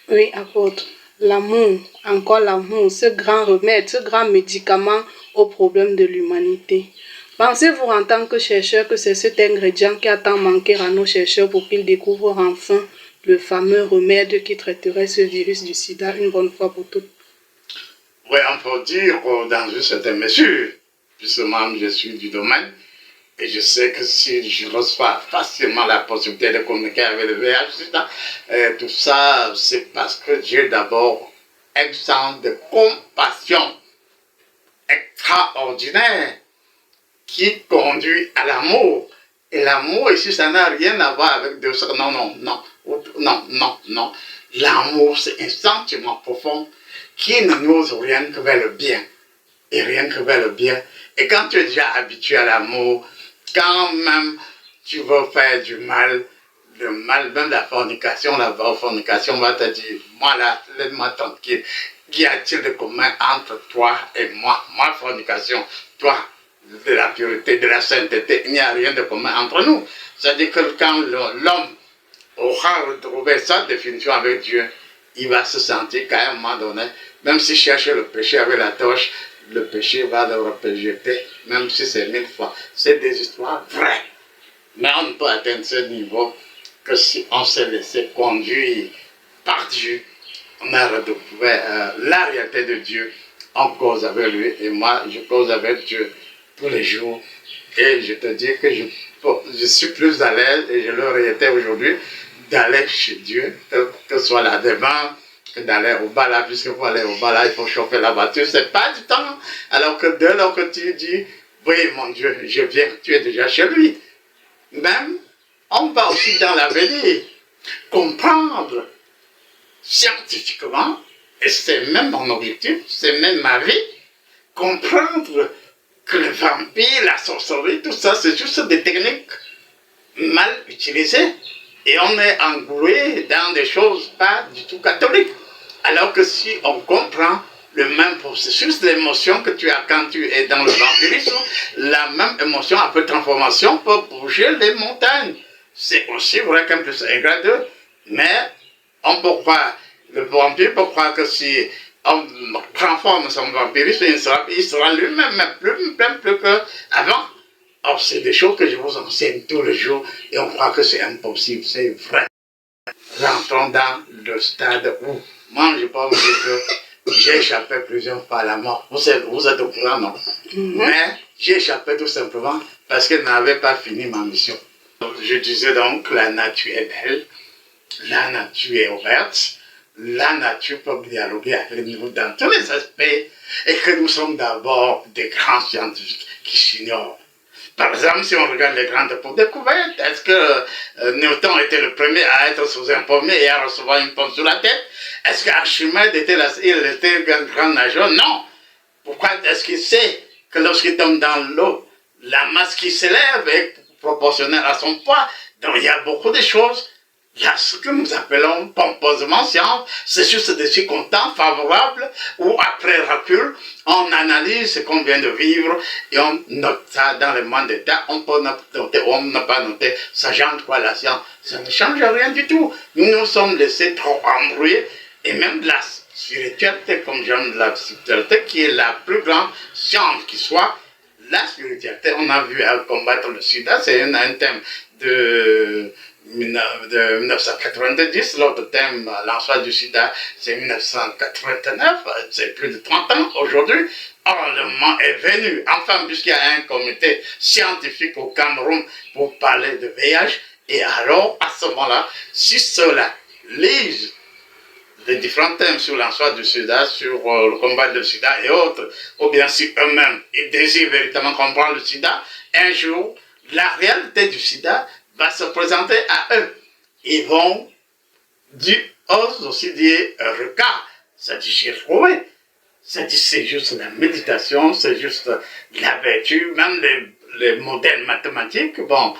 Oui, apôtre. L'amour, encore l'amour, ce grand remède, ce grand médicament au problème de l'humanité. Pensez-vous en tant que chercheur que c'est cet ingrédient qui a tant manqué à nos chercheurs pour qu'ils découvrent enfin le fameux remède qui traiterait ce virus du sida une bonne fois pour toutes? Oui, on peut dire dans une certaine mesure, puisque moi je suis du domaine, et je sais que si je reçois facilement la possibilité de communiquer avec le VIH, tout ça, c'est parce que j'ai d'abord un sens de compassion extraordinaire qui conduit à l'amour. Et l'amour ici, ça n'a rien à voir avec de ça. Non, non, non, non, non, non. L'amour, c'est un sentiment profond qui ne n'ose rien que vers le bien. Et rien que vers le bien. Et quand tu es déjà habitué à l'amour, quand même tu veux faire du mal, le mal, même la fornication, la fornication va te dire, moi là, laisse-moi tranquille. Qu'y a-t-il de commun entre toi et moi? Moi, fornication, toi, de la pureté, de la sainteté, il n'y a rien de commun entre nous. C'est-à-dire que quand l'homme aura retrouvé sa définition avec Dieu, il va se sentir qu'à un moment donné, même s'il cherche le péché avec la torche, le péché va le rejeter, même si c'est 1000 fois. C'est des histoires vraies. Mais on ne peut atteindre ce niveau que si on s'est laissé conduire par Dieu. On a retrouvé la réalité de Dieu. On cause avec lui et moi, je cause avec Dieu tous les jours. Et je te dis que je suis plus à l'aise, et je l'aurais été aujourd'hui, d'aller chez Dieu, que ce soit là devant, que d'aller au bas là, puisque pour aller au bas là, il faut chauffer la voiture, c'est pas du temps. Alors que dès lors que tu dis, oui mon Dieu, je viens, tu es déjà chez lui. Même, on va aussi dans l'avenir comprendre scientifiquement, et c'est même mon objectif, c'est même ma vie, comprendre que le vampire, la sorcellerie, tout ça, c'est juste des techniques mal utilisées. Et on est englué dans des choses pas du tout catholiques. Alors que si on comprend le même processus d'émotion que tu as quand tu es dans le vampirisme, la même émotion, un peu de transformation, peut bouger les montagnes. C'est aussi vrai qu'un plus égale 2. Mais on peut croire, le vampire peut croire que si on transforme son vampirisme, il sera lui-même plus qu'avant. Or, c'est des choses que je vous enseigne tous les jours et on croit que c'est impossible, c'est vrai. Rentrons dans le stade où, moi, je peux vous dire que j'ai échappé plusieurs fois à la mort. Vous êtes au courant, non? Mais j'ai échappé tout simplement parce que je n'avais pas fini ma mission. Je disais donc, la nature est belle, la nature est ouverte, la nature peut dialoguer avec nous dans tous les aspects et que nous sommes d'abord des grands scientifiques qui s'ignorent. Par exemple, si on regarde les grandes découvertes, est-ce que Newton était le premier à être sous un pommier et à recevoir une pomme sur la tête? Est-ce qu'Archimède était, était un grand nageur? Non. Pourquoi est-ce qu'il sait que lorsqu'il tombe dans l'eau, la masse qui s'élève est proportionnelle à son poids? Donc il y a beaucoup de choses. Il y a ce que nous appelons pompeusement science, c'est juste des circonstances favorables où après recul, on analyse ce qu'on vient de vivre et on note ça dans le monde d'état. On peut noter, on ne peut pas noter, ça change quoi la science? Ça ne change rien du tout. Nous nous sommes laissés trop embrouiller et même la spiritualité, comme j'aime la spiritualité, qui est la plus grande science qui soit, la spiritualité, on a vu à combattre le sida, c'est un thème de 1990, l'autre thème, l'emploi du sida, c'est 1989, c'est plus de 30 ans aujourd'hui. Or, le moment est venu, enfin, puisqu'il y a un comité scientifique au Cameroun pour parler de VIH, et alors, à ce moment-là, si ceux-là lisent les différents thèmes sur l'emploi du sida, sur le combat du sida et autres, ou bien si eux-mêmes, ils désirent véritablement comprendre le sida, un jour, la réalité du sida va se présenter à eux. Ils vont dire, ose aussi dire Eureka, c'est-à-dire j'ai trouvé. C'est-à-dire c'est juste la méditation, c'est juste la vertu, même les modèles mathématiques, bon,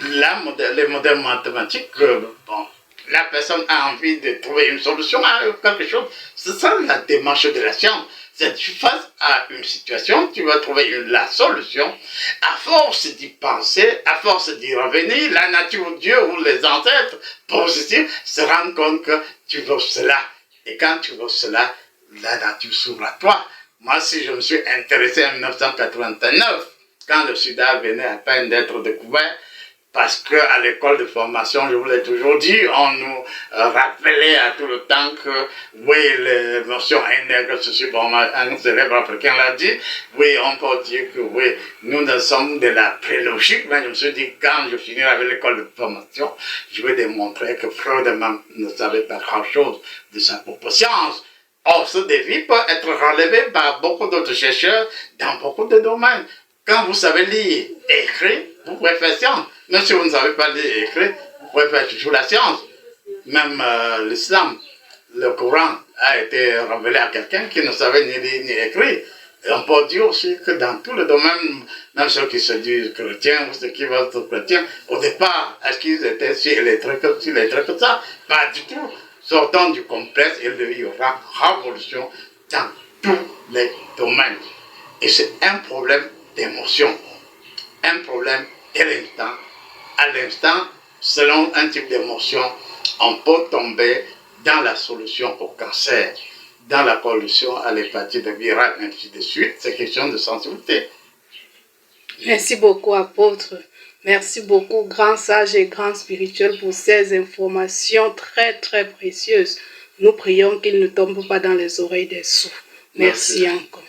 les modèles mathématiques, bon, la personne a envie de trouver une solution à quelque chose. C'est ça la démarche de la science. Face à une situation, tu vas trouver la solution. À force d'y penser, à force d'y revenir, la nature, Dieu ou les ancêtres positifs se rendent compte que tu veux cela. Et quand tu veux cela, la nature s'ouvre à toi. Moi, si je me suis intéressé en 1989, quand le sida venait à peine d'être découvert, parce qu'à l'école de formation, je vous l'ai toujours dit, on nous rappelait à tout le temps que, oui, l'émotion nègre, ceci, bon, un célèbre africain l'a dit, oui, on peut dire que, oui, nous sommes de la prélogique, mais je me suis dit, quand je finirai avec l'école de formation, je vais démontrer que Freud ne savait pas grand-chose de sa propre science. Or, ce défi peut être relevé par beaucoup d'autres chercheurs dans beaucoup de domaines. Quand vous savez lire et écrire, vous pouvez faire science. Même si vous ne savez pas lire et écrire, vous pouvez faire toujours la science. Même l'islam, le Coran a été révélé à quelqu'un qui ne savait ni lire ni écrire. Et on peut dire aussi que dans tous les domaines, même ceux qui se disent chrétiens ou ceux qui veulent être chrétiens, au départ, est-ce qu'ils étaient si lettrés que ça? Pas du tout. Sortant du complexe, il y aura révolution dans tous les domaines. Et c'est un problème d'émotion, un problème de l'instant. À l'instant, selon un type d'émotion, on peut tomber dans la solution au cancer, dans la solution à l'hépatite virale, ainsi de suite. C'est question de sensibilité. Merci beaucoup, apôtre. Merci beaucoup, grand sage et grand spirituel, pour ces informations très, très précieuses. Nous prions qu'ils ne tombent pas dans les oreilles des sourds. Merci encore.